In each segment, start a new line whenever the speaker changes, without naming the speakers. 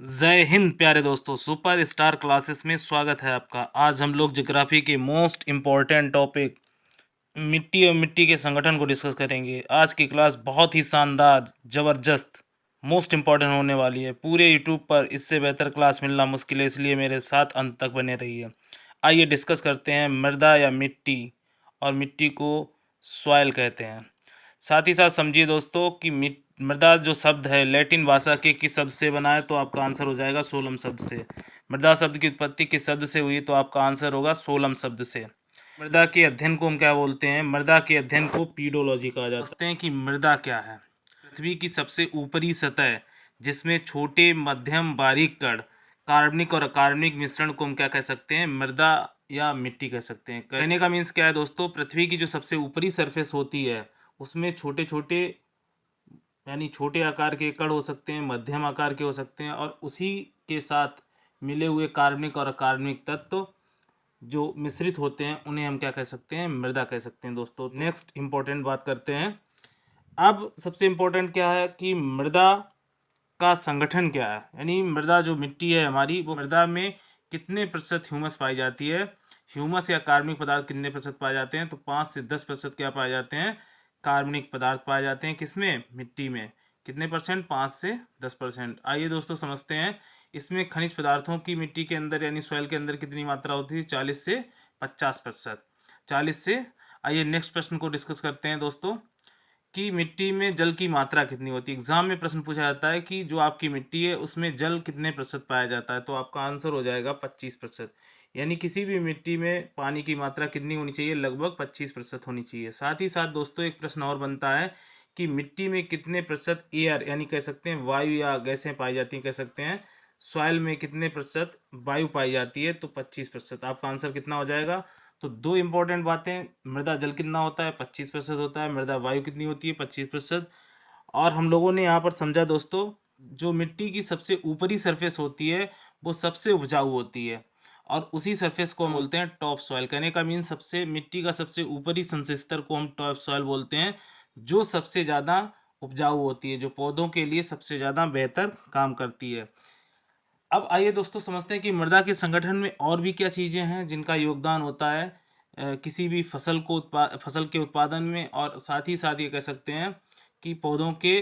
जय हिंद प्यारे दोस्तों, सुपर स्टार क्लासेस में स्वागत है आपका। आज हम लोग ज्योग्राफी के मोस्ट इम्पॉर्टेंट टॉपिक मिट्टी और मिट्टी के संगठन को डिस्कस करेंगे। आज की क्लास बहुत ही शानदार, ज़बरदस्त, मोस्ट इम्पॉर्टेंट होने वाली है। पूरे यूट्यूब पर इससे बेहतर क्लास मिलना मुश्किल है, इसलिए मेरे साथ अंत तक बने रहिए। आइए डिस्कस करते हैं मृदा या मिट्टी, और मिट्टी को सॉइल कहते हैं। साथ ही साथ समझिए दोस्तों कि मृदा जो शब्द है लैटिन भाषा के किस शब्द से बना है, तो आपका आंसर हो जाएगा सोलम शब्द से। मृदा शब्द की उत्पत्ति किस शब्द से हुई, तो आपका आंसर होगा सोलम शब्द से। मृदा के अध्ययन को हम क्या बोलते हैं? मृदा के अध्ययन को पीडोलॉजी कहा जाता है। कि मृदा क्या है? पृथ्वी की सबसे ऊपरी सतह जिसमें छोटे, मध्यम, बारीक कण, कार्बनिक और अकार्बनिक मिश्रण को हम क्या कह सकते हैं? मृदा या मिट्टी कह सकते हैं। कहने का मीन्स क्या है दोस्तों? पृथ्वी की जो सबसे ऊपरी सरफेस होती है उसमें छोटे छोटे, यानी छोटे आकार के कण हो सकते हैं, मध्यम आकार के हो सकते हैं, और उसी के साथ मिले हुए कार्बनिक और अकार्बनिक तत्व जो मिश्रित होते हैं उन्हें हम क्या कह सकते हैं? मृदा कह सकते हैं दोस्तों। नेक्स्ट इंपॉर्टेंट बात करते हैं। अब सबसे इम्पोर्टेंट क्या है कि मृदा का संगठन क्या है, यानी मृदा जो मिट्टी है हमारी, वो मृदा में कितने प्रतिशत ह्यूमस पाई जाती है? ह्यूमस या कार्बनिक पदार्थ कितने प्रतिशत पाए जाते हैं? तो 5 से 10% क्या पाए जाते हैं? कार्बनिक पदार्थ पाए जाते हैं। किसमें? मिट्टी में। कितने परसेंट? 5 से 10%। आइए दोस्तों समझते हैं। इसमें खनिज पदार्थों की मिट्टी के अंदर यानी सॉइल के अंदर कितनी मात्रा होती है? 40 से 50%। 40 से। आइए नेक्स्ट प्रश्न को डिस्कस करते हैं दोस्तों कि मिट्टी में जल की मात्रा कितनी होती है। एग्जाम में प्रश्न पूछा जाता है कि जो आपकी मिट्टी है उसमें जल कितने प्रतिशत पाया जाता है, तो आपका आंसर हो जाएगा 25%। यानी किसी भी मिट्टी में पानी की मात्रा कितनी होनी चाहिए? लगभग 25% होनी चाहिए। साथ ही साथ दोस्तों एक प्रश्न और बनता है कि मिट्टी में कितने प्रतिशत एयर, यानी कह सकते हैं वायु या गैसें पाई जाती हैं, कह सकते हैं सॉइल में कितने प्रतिशत वायु पाई जाती है? तो 25%। आपका आंसर कितना हो जाएगा? तो दो इंपॉर्टेंट बातें, मृदा जल कितना होता है? 25% होता है। मृदा वायु कितनी होती है? 25%। और हम लोगों ने यहाँ पर समझा दोस्तों, जो मिट्टी की सबसे ऊपरी सरफेस होती है वो सबसे उपजाऊ होती है, और उसी सरफेस को हम बोलते हैं टॉप सॉइल। कहने का मीन सबसे मिट्टी का सबसे ऊपरी संशस्तर को हम टॉप सॉइल बोलते हैं, जो सबसे ज़्यादा उपजाऊ होती है, जो पौधों के लिए सबसे ज़्यादा बेहतर काम करती है। अब आइए दोस्तों समझते हैं कि मृदा के संगठन में और भी क्या चीज़ें हैं जिनका योगदान होता है किसी भी फसल के उत्पादन में, और साथ ही साथ ये कह सकते हैं कि पौधों के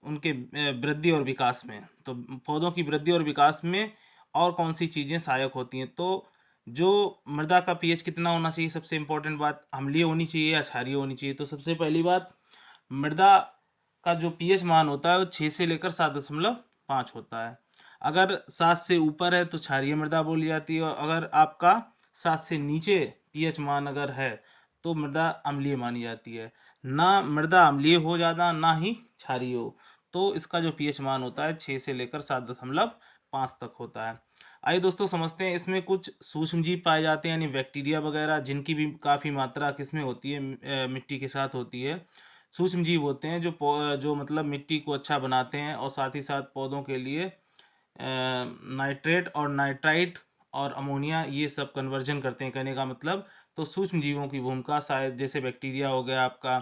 उनके वृद्धि और विकास में। तो पौधों की वृद्धि और विकास में और कौन सी चीज़ें सहायक होती हैं? तो जो मृदा का पीएच कितना होना चाहिए? सबसे इम्पोर्टेंट बात, अम्लीय होनी चाहिए या क्षारीय होनी चाहिए? तो सबसे पहली बात, मृदा का जो पीएच मान होता है वो 6 से लेकर 7.5 होता है। अगर 7 से ऊपर है तो क्षारीय मृदा बोली जाती है, और अगर आपका 7 से नीचे पीएच मान अगर है तो मृदा अम्लीय मानी जाती है। ना मृदा अम्लीय हो ज़्यादा, ना ही क्षारीय हो। तो इसका जो पीएच मान होता है 6 से लेकर 7.5 तक होता है। आइए दोस्तों समझते हैं, इसमें कुछ सूक्ष्म जीव पाए जाते हैं, यानी बैक्टीरिया वगैरह, जिनकी भी काफ़ी मात्रा किसमें होती है? मिट्टी के साथ होती है। सूक्ष्म जीव होते हैं जो मतलब मिट्टी को अच्छा बनाते हैं, और साथ ही साथ पौधों के लिए नाइट्रेट और नाइट्राइट और अमोनिया ये सब कन्वर्जन करते हैं। कहने का मतलब, तो सूक्ष्म जीवों की भूमिका शायद जैसे बैक्टीरिया हो गया, आपका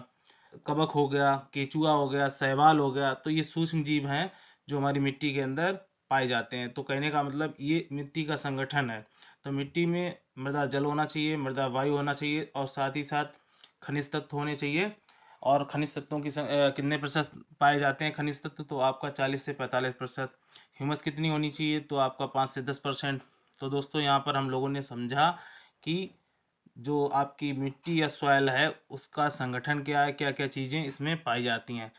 कवक हो गया, केचुआ हो गया, शैवाल हो गया, तो ये सूक्ष्म जीव हैं जो हमारी मिट्टी के अंदर पाए जाते हैं। तो कहने का मतलब ये मिट्टी का संगठन है। तो मिट्टी में मृदा जल होना चाहिए, मृदा वायु होना चाहिए, और साथ ही साथ खनिज तत्व होने चाहिए। और खनिज तत्वों की कितने प्रतिशत पाए जाते हैं खनिज तत्व? तो आपका 40 से 45%। ह्यूमस कितनी होनी चाहिए? तो आपका 5 से 10%। तो दोस्तों यहाँ पर हम लोगों ने समझा कि जो आपकी मिट्टी या सॉइल है उसका संगठन क्या है, क्या क्या चीज़ें इसमें पाई जाती हैं।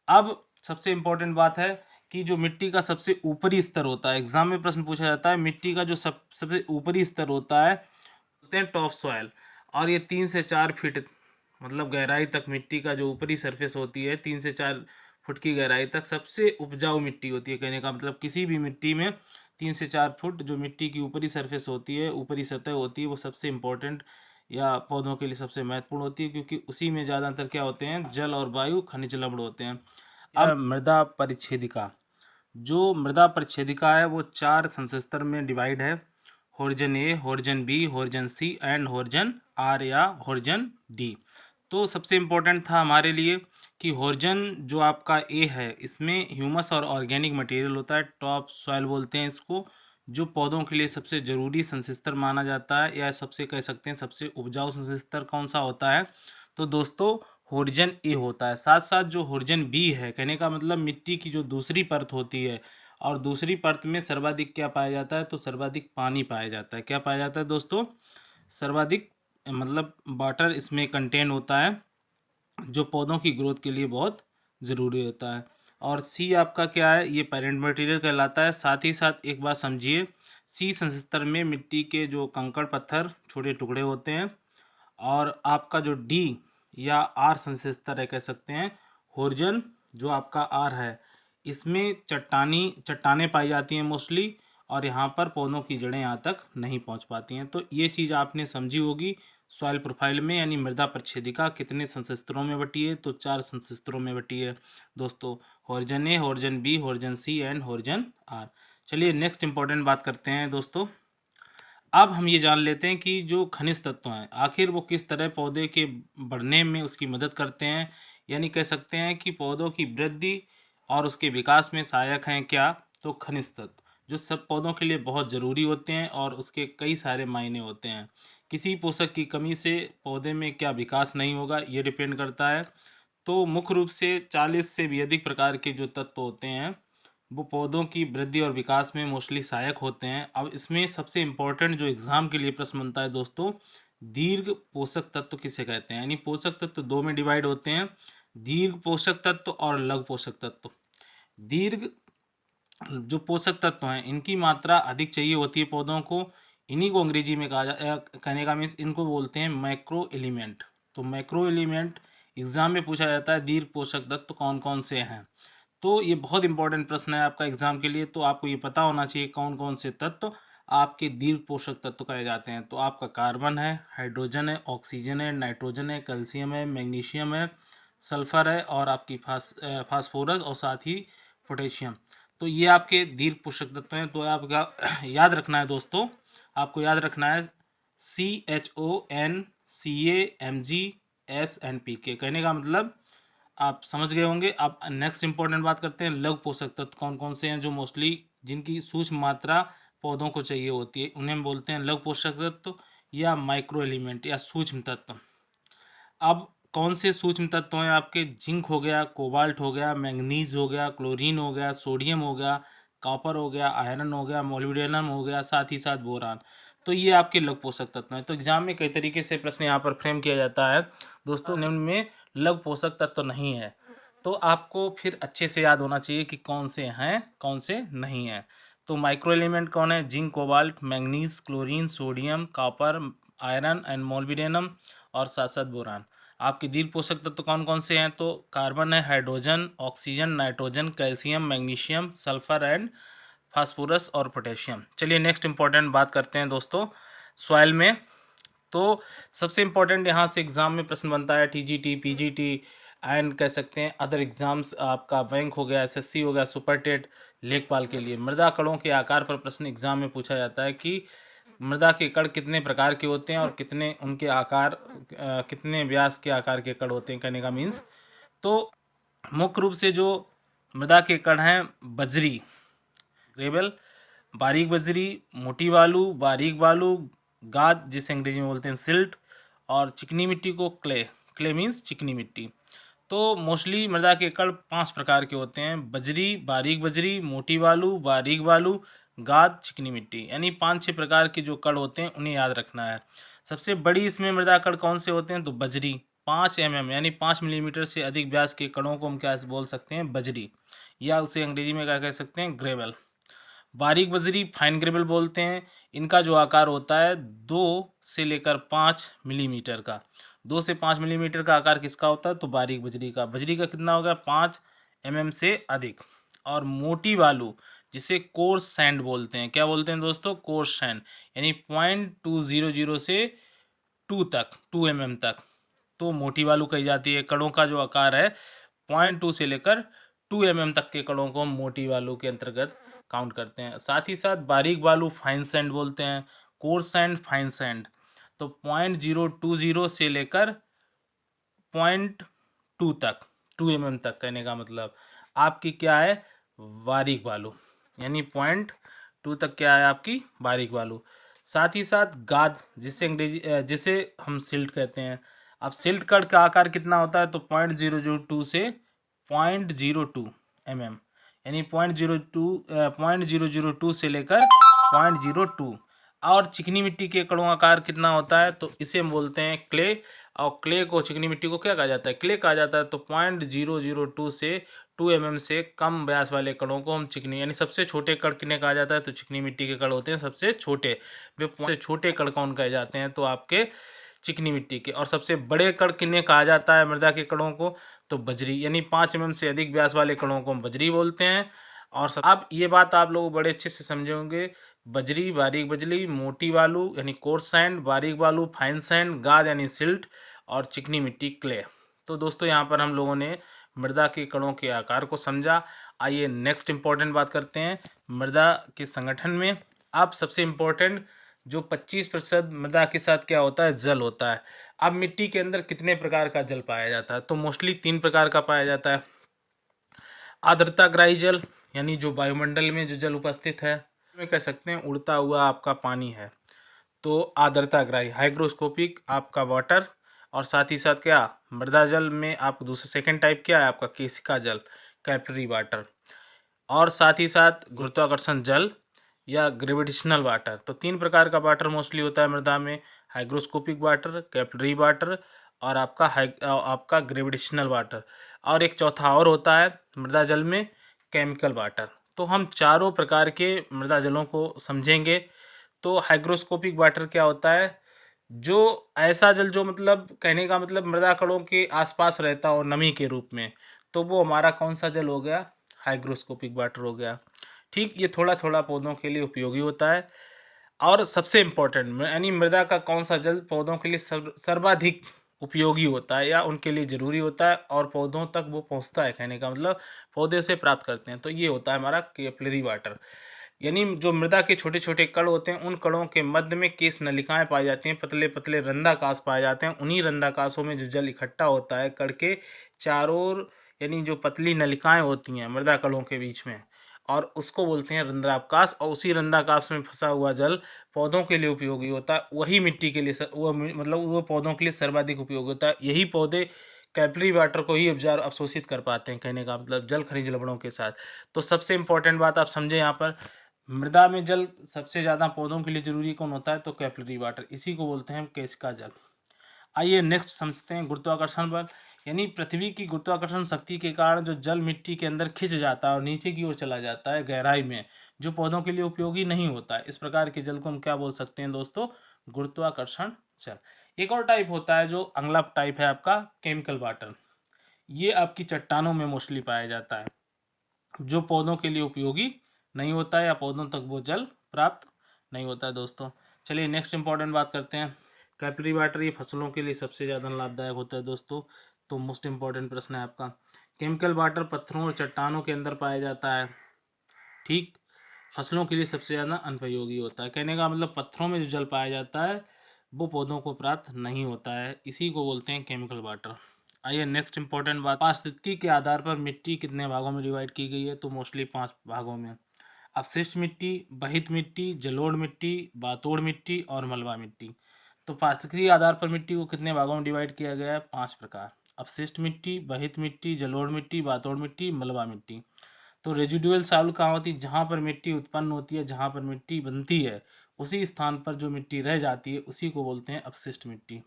अब सबसे इम्पोर्टेंट बात है कि जो मिट्टी का सबसे ऊपरी स्तर होता है, एग्जाम में प्रश्न पूछा जाता है, मिट्टी का जो सबसे ऊपरी स्तर होता है होते हैं टॉप सॉइल, और ये 3 से 4 फीट मतलब गहराई तक मिट्टी का जो ऊपरी सरफेस होती है 3 से 4 फुट की गहराई तक सबसे उपजाऊ मिट्टी होती है। कहने का मतलब किसी भी मिट्टी में 3 से 4 फुट जो मिट्टी की ऊपरी सरफेस होती है, ऊपरी सतह होती है, वो सबसे इम्पोर्टेंट या पौधों के लिए सबसे महत्वपूर्ण होती है, क्योंकि उसी में ज़्यादातर क्या होते हैं? जल और वायु, खनिज लवण होते हैं। अब मृदा परिच्छेदिका, जो मृदा परिच्छेदिका है वो 4 संशस्तर में डिवाइड है। Horizon A, horizon B, horizon C and horizon R या होरिजन डी। तो सबसे इम्पोर्टेंट था हमारे लिए कि होर्जन जो आपका ए है इसमें ह्यूमस और ऑर्गेनिक मटेरियल होता है, टॉप सॉइल बोलते हैं इसको, जो पौधों के लिए सबसे ज़रूरी संसिस्तर माना जाता है, या सबसे कह सकते हैं सबसे उपजाऊ संसिस्तर कौन सा होता है, तो दोस्तों होर्जन ए होता है। साथ साथ जो होर्जन बी है, कहने का मतलब मिट्टी की जो दूसरी परत होती है, और दूसरी परत में सर्वाधिक क्या पाया जाता है, तो सर्वाधिक पानी पाया जाता है। क्या पाया जाता है दोस्तों, सर्वाधिक मतलब वाटर इसमें कंटेन होता है, जो पौधों की ग्रोथ के लिए बहुत ज़रूरी होता है। और सी आपका क्या है, ये पेरेंट मटेरियल कहलाता है। साथ ही साथ एक बात समझिए, सी संस्तर में मिट्टी के जो कंकड़ पत्थर छोटे टुकड़े होते हैं, और आपका जो डी या आर संस्तर है कह सकते हैं, होर्जन जो आपका आर है, इसमें चट्टानें पाई जाती हैं मोस्टली, और यहाँ पर पौधों की जड़ें यहाँ तक नहीं पहुँच पाती हैं। तो ये चीज़ आपने समझी होगी सॉइल प्रोफाइल में, यानी मृदा प्रच्छेदिका कितने संशस्त्रों में बटी है, तो 4 संशस्त्रों में बटी है दोस्तों, होर्जन ए, होर्जन बी, होर्जन सी एंड होर्जन आर। चलिए नेक्स्ट इंपॉर्टेंट बात करते हैं दोस्तों। अब हम ये जान लेते हैं कि जो खनिज तत्व हैं आखिर वो किस तरह पौधे के बढ़ने में उसकी मदद करते हैं, यानी कह सकते हैं कि पौधों की वृद्धि और उसके विकास में सहायक हैं क्या, तो खनिज तत्व जो सब पौधों के लिए बहुत ज़रूरी होते हैं, और उसके कई सारे मायने होते हैं। किसी पोषक की कमी से पौधे में क्या विकास नहीं होगा, ये डिपेंड करता है। तो मुख्य रूप से 40 से भी अधिक प्रकार के जो तत्व होते हैं वो पौधों की वृद्धि और विकास में मोस्टली सहायक होते हैं। अब इसमें सबसे इम्पोर्टेंट जो एग्ज़ाम के लिए प्रश्न बनता है दोस्तों, दीर्घ पोषक तत्व किसे कहते हैं, यानी पोषक तत्व दो में डिवाइड होते हैं, दीर्घ पोषक तत्व और लघु पोषक तत्व। दीर्घ जो पोषक तत्व हैं इनकी मात्रा अधिक चाहिए होती है पौधों को, इन्हीं को अंग्रेजी में कहने का मीन्स इनको बोलते हैं मैक्रो एलिमेंट। तो मैक्रो एलिमेंट एग्ज़ाम में पूछा जाता है दीर्घ पोषक तत्व कौन कौन से हैं। तो ये बहुत इंपॉर्टेंट प्रश्न है आपका एग्जाम के लिए, तो आपको ये पता होना चाहिए कौन कौन से तत्व आपके दीर्घ पोषक तत्व कहे जाते हैं। तो आपका कार्बन है, हाइड्रोजन है, ऑक्सीजन है, नाइट्रोजन है, कैल्शियम है, मैग्नीशियम है, सल्फर है, और आपकी फास्फोरस और साथ ही पोटेशियम। तो ये आपके दीर्घ पोषक तत्व हैं। तो आपका याद रखना है दोस्तों, आपको याद रखना है CHONCAMGSNPK, कहने का मतलब आप समझ गए होंगे। अब नेक्स्ट इंपॉर्टेंट बात करते हैं लघु पोषक तत्व कौन कौन से हैं, जो मोस्टली जिनकी सूक्ष्म मात्रा पौधों को चाहिए होती है, उन्हें हम बोलते हैं लघु पोषक तत्व या माइक्रो एलिमेंट या सूक्ष्म तत्व। अब कौन से सूक्ष्म तत्व हैं आपके, जिंक हो गया, कोबाल्ट हो गया, मैंगनीज हो गया, क्लोरीन हो गया, सोडियम हो गया, कॉपर हो गया, आयरन हो गया, मोलिब्डेनम हो गया, साथ ही साथ बोरान। तो ये आपके लघु पोषक तत्व हैं। तो एग्जाम में कई तरीके से प्रश्न यहाँ पर फ्रेम किया जाता है दोस्तों, निम्न में लघु पोषक तत्व नहीं है, तो आपको फिर अच्छे से याद होना चाहिए कि कौन से हैं कौन से नहीं हैं। तो माइक्रो एलिमेंट कौन है, zinc, cobalt, manganese, chlorine, sodium, copper, iron and molybdenum, और साथ साथ बोरान। आपके दीर्घ पोषक तत्व कौन कौन से हैं, तो कार्बन है, hydrogen, oxygen, nitrogen, calcium, magnesium, sulphur and phosphorus और पोटेशियम। चलिए नेक्स्ट इंपॉर्टेंट बात करते हैं दोस्तों सॉइल में। तो सबसे इम्पोर्टेंट यहाँ से एग्ज़ाम में प्रश्न बनता है TGT, PGT एंड कह सकते हैं अदर एग्ज़ाम्स, आपका बैंक हो गया, SSC हो गया, सुपर टेट, लेखपाल के लिए मृदा कणों के आकार पर प्रश्न एग्ज़ाम में पूछा जाता है कि मृदा के कण कितने प्रकार के होते हैं और कितने उनके आकार कितने व्यास के आकार के कण होते हैं, कहने का मीन्स। तो मुख्य रूप से जो मृदा के कण हैं, बजरी, ग्रेवल, बारीक बजरी, मोटी बालू, बारीक बालू, गाद जिसे अंग्रेजी में बोलते हैं सिल्ट, और चिकनी मिट्टी को क्ले, क्ले मीन्स चिकनी मिट्टी। तो मोस्टली मृदा के कण 5 प्रकार के होते हैं, बजरी, बारीक बजरी, मोटी बालू, बारीक बालू, गाद, चिकनी मिट्टी, यानी 5-6 प्रकार के जो कण होते हैं उन्हें याद रखना है। सबसे बड़ी इसमें मृदा कण कौन से होते हैं, तो बजरी, 5 mm यानी 5 मिलीमीटर से अधिक व्यास के कणों को हम क्या बोल सकते हैं, बजरी, या उसे अंग्रेजी में क्या कह सकते हैं, ग्रेवल। बारीक बजरी फाइन ग्रेवल बोलते हैं। इनका जो आकार होता है 2 से लेकर 5 मिलीमीटर का, 2 से 5 मिलीमीटर का आकार किसका होता है, तो बारीक बजरी का। बजरी का कितना होगा, 5 mm से अधिक। और मोटी बालू जिसे कोर्स सैंड बोलते हैं, क्या बोलते हैं दोस्तों, कोर्स सैंड, यानी 0.200 से 2 mm तक, तो मोटी बालू कही जाती है। कणों का जो आकार है 0.2 से लेकर 2 mm तक के कणों को हम मोटी बालू के अंतर्गत काउंट करते हैं। साथ ही साथ बारीक बालू फाइन सैंड बोलते हैं, कोर्स सैंड, फाइन सैंड। तो 0.020 से लेकर 0.2 तक, 2 mm तक, कहने का मतलब आपकी क्या है, बारीक बालू, यानी 0.2 तक क्या है आपकी बारीक बालू। साथ ही साथ गाद, जिसे हम सिल्ट कहते हैं। अब सिल्ट कण का आकार कितना होता है, तो 0.002 से 0.02 mm, यानी 0.002 से लेकर 0.02। और चिकनी मिट्टी के कणों का आकार कितना होता है, तो इसे हम बोलते हैं क्ले। और क्ले को, चिकनी मिट्टी को क्या कहा जाता है, क्ले कहा जाता है। तो 0.002 से 2 mm से कम व्यास वाले कणों को हम चिकनी, यानी सबसे छोटे कण किन्हें कहा जाता है, तो चिकनी मिट्टी के कण होते हैं सबसे छोटे। वे सबसे छोटे कण कौन कहे जाते हैं, तो आपके चिकनी मिट्टी के। और सबसे बड़े कण किन्हें कहा जाता है मृदा के कणों को, तो बजरी, यानी 5 mm से अधिक व्यास वाले कणों को हम बजरी बोलते हैं। और अब ये बात आप लोग बड़े अच्छे से समझे होंगे, बजरी, बारीक बजरी, मोटी बालू यानी कोर्स सैंड, बारीक बालू फाइन सैंड, गाद यानी सिल्ट, और चिकनी मिट्टी क्ले। तो दोस्तों यहाँ पर हम लोगों ने मृदा के कणों के आकार को समझा। आइए नेक्स्ट इम्पॉर्टेंट बात करते हैं मृदा के संगठन में। अब सबसे इम्पोर्टेंट, जो 25% मृदा के साथ क्या होता है, जल होता है। अब मिट्टी के अंदर कितने प्रकार का जल पाया जाता है, तो मोस्टली 3 प्रकार का पाया जाता है। आर्द्रताग्राही जल, यानी जो वायुमंडल में जो जल उपस्थित है, में कह सकते हैं उड़ता हुआ आपका पानी है, तो आर्द्रताग्राही। हाइग्रोस्कोपिक आपका वाटर। और साथ ही साथ क्या, मृदा जल में आप दूसरा सेकंड टाइप क्या है आपका, केशिका जल, कैपिलरी वाटर। और साथ ही साथ गुरुत्वाकर्षण जल या ग्रेविटेशनल वाटर। तो 3 प्रकार का वाटर मोस्टली होता है मृदा में, हाइग्रोस्कोपिक वाटर, कैपिलरी वाटर, और आपका ग्रेविटेशनल वाटर। और एक चौथा और होता है मृदा जल में, केमिकल वाटर। तो हम चारों प्रकार के मृदा जलों को समझेंगे। तो हाइग्रोस्कोपिक वाटर क्या होता है, जो ऐसा जल जो मतलब कहने का मतलब मृदा कणों के आसपास रहता हो नमी के रूप में, तो वो हमारा कौन सा जल हो गया, हाइग्रोस्कोपिक वाटर हो गया। ठीक, ये थोड़ा थोड़ा पौधों के लिए उपयोगी होता है। और सबसे इम्पोर्टेंट, यानी मृदा का कौन सा जल पौधों के लिए सर्वाधिक उपयोगी होता है या उनके लिए ज़रूरी होता है और पौधों तक वो पहुंचता है, कहने का मतलब पौधे से प्राप्त करते हैं, तो ये होता है हमारा कैपिलरी वाटर। यानी जो मृदा के छोटे छोटे कण होते हैं, उन कणों के मध्य में केश नलिकाएं पाई जाती हैं, पतले पतले रंध्राकाश पाए जाते हैं। उन्हीं रंध्राकाशों में जो जल इकट्ठा होता है कण के चारों ओर, यानी जो पतली नलिकाएं होती हैं मृदा कणों के बीच में, और उसको बोलते हैं रंध्राकाश। और उसी रंध्राकाश में फंसा हुआ जल पौधों के लिए उपयोगी होता है, वही मिट्टी के लिए मतलब वो पौधों के लिए सर्वाधिक उपयोगी होता है। यही पौधे कैपिलरी वाटर को ही अवशोषित कर पाते हैं, कहने का मतलब जल खनिज लवणों के साथ। तो सबसे इंपॉर्टेंट बात आप समझे यहाँ पर, मृदा में जल सबसे ज़्यादा पौधों के लिए जरूरी कौन होता है, तो कैपिलरी वाटर, इसी को बोलते हैं हम केशिका जल। आइए नेक्स्ट समझते हैं गुरुत्वाकर्षण बल। यानी पृथ्वी की गुरुत्वाकर्षण शक्ति के कारण जो जल मिट्टी के अंदर खिंच जाता है और नीचे की ओर चला जाता है गहराई में, जो पौधों के लिए उपयोगी नहीं होता है, इस प्रकार के जल को हम क्या बोल सकते हैं दोस्तों, गुरुत्वाकर्षण जल। एक और टाइप होता है, जो अगला टाइप है आपका केमिकल वाटर। ये आपकी चट्टानों में मोस्टली पाया जाता है, जो पौधों के लिए उपयोगी नहीं होता है या पौधों तक वो जल प्राप्त नहीं होता है दोस्तों। चलिए नेक्स्ट इंपॉर्टेंट बात करते हैं, कैपिलरी वाटर। ये फसलों के लिए सबसे ज़्यादा लाभदायक होता है दोस्तों। तो मोस्ट इंपॉर्टेंट प्रश्न है आपका, केमिकल वाटर पत्थरों और चट्टानों के अंदर पाया जाता है। ठीक, फसलों के लिए सबसे ज़्यादा अनुपयोगी होता है, कहने का मतलब पत्थरों में जो जल पाया जाता है वो पौधों को प्राप्त नहीं होता है, इसी को बोलते हैं केमिकल वाटर। आइए नेक्स्ट इंपॉर्टेंट बात, पारिस्थितिकी के आधार पर मिट्टी कितने भागों में डिवाइड की गई है, तो मोस्टली 5 भागों में। अपशिष्ट मिट्टी, बहित मिट्टी, जलोढ़ मिट्टी, बातोड़ मिट्टी और मलबा मिट्टी। तो पारिस्थितिकी आधार पर मिट्टी को कितने भागों में डिवाइड किया गया है, 5 प्रकार, अपशिष्ट मिट्टी, बहित मिट्टी, जलोढ़ मिट्टी, बातोड़ मिट्टी, मलबा मिट्टी। तो रेजिडुअल सॉइल कहाँ होती है, जहाँ पर मिट्टी उत्पन्न होती है, जहाँ पर मिट्टी बनती है, उसी स्थान पर जो मिट्टी रह जाती है उसी को बोलते हैं अपशिष्ट मिट्टी।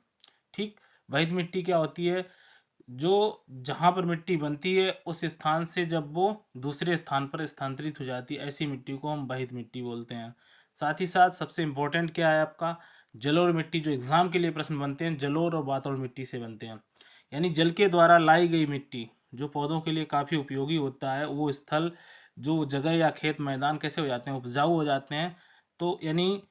ठीक, बहित मिट्टी क्या होती है, जो जहाँ पर मिट्टी बनती है उस स्थान से जब वो दूसरे स्थान पर स्थानांतरित हो जाती है, ऐसी मिट्टी को हम बहित मिट्टी बोलते हैं। साथ ही साथ सबसे इम्पोर्टेंट क्या है आपका, जलोढ़ मिट्टी, जो एग्जाम के लिए प्रश्न बनते हैं, जलोढ़ और बातोड़ मिट्टी से बनते हैं। यानी जल के द्वारा लाई गई मिट्टी जो पौधों के लिए काफ़ी उपयोगी होता है, वो स्थल, जो जगह या खेत मैदान कैसे हो जाते हैं, उपजाऊ हो जाते हैं। तो यानी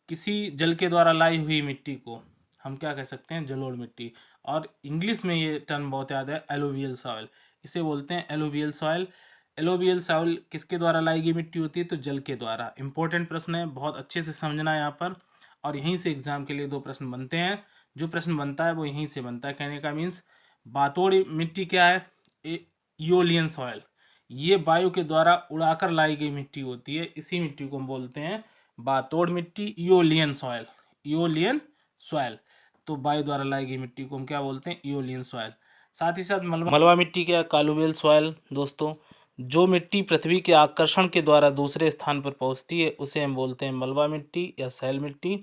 किसी जल के द्वारा लाई हुई मिट्टी को हम क्या कह सकते हैं, जलोढ़ मिट्टी। और इंग्लिश में ये टर्म बहुत याद है, एलुवियल सॉइल, इसे बोलते हैं एलुवियल सॉइल। एलुवियल सॉइल किसके द्वारा लाई गई मिट्टी होती है, तो जल के द्वारा। इंपॉर्टेंट प्रश्न है, बहुत अच्छे से समझना है यहाँ पर। और यहीं से एग्जाम के लिए 2 प्रश्न बनते हैं, जो प्रश्न बनता है वो यहीं से बनता है, कहने का मीन्स बातोड़ी मिट्टी क्या है? इओलियन सॉइल। ये वायु के द्वारा उड़ाकर लाई गई मिट्टी होती है, इसी मिट्टी को हम बोलते हैं बातोड़ मिट्टी, इओलियन सॉइल। इओलियन सॉइल, तो वायु द्वारा लाई गई मिट्टी को हम क्या बोलते हैं? इओलियन सॉइल। साथ ही साथ मलबा मिट्टी क्या? कालुवेल सॉइल दोस्तों। जो मिट्टी पृथ्वी के आकर्षण के द्वारा दूसरे स्थान पर पहुंचती है उसे हम बोलते हैं मलबा मिट्टी या सैल मिट्टी।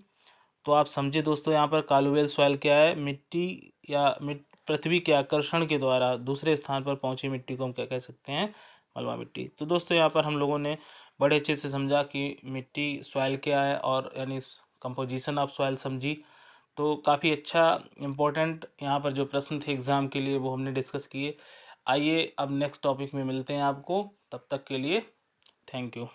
तो आप समझे दोस्तों, यहाँ पर कालुवेल सॉइल क्या है? मिट्टी या पृथ्वी के आकर्षण के द्वारा दूसरे स्थान पर पहुंची मिट्टी को हम क्या कह सकते हैं? मलबा मिट्टी। तो दोस्तों यहाँ पर हम लोगों ने बड़े अच्छे से समझा कि मिट्टी सॉइल क्या है, और यानी कंपोजिशन ऑफ सॉइल समझी। तो काफ़ी अच्छा इम्पोर्टेंट यहाँ पर जो प्रश्न थे एग्ज़ाम के लिए वो हमने डिस्कस किए। आइए अब नेक्स्ट टॉपिक में मिलते हैं आपको, तब तक के लिए थैंक यू।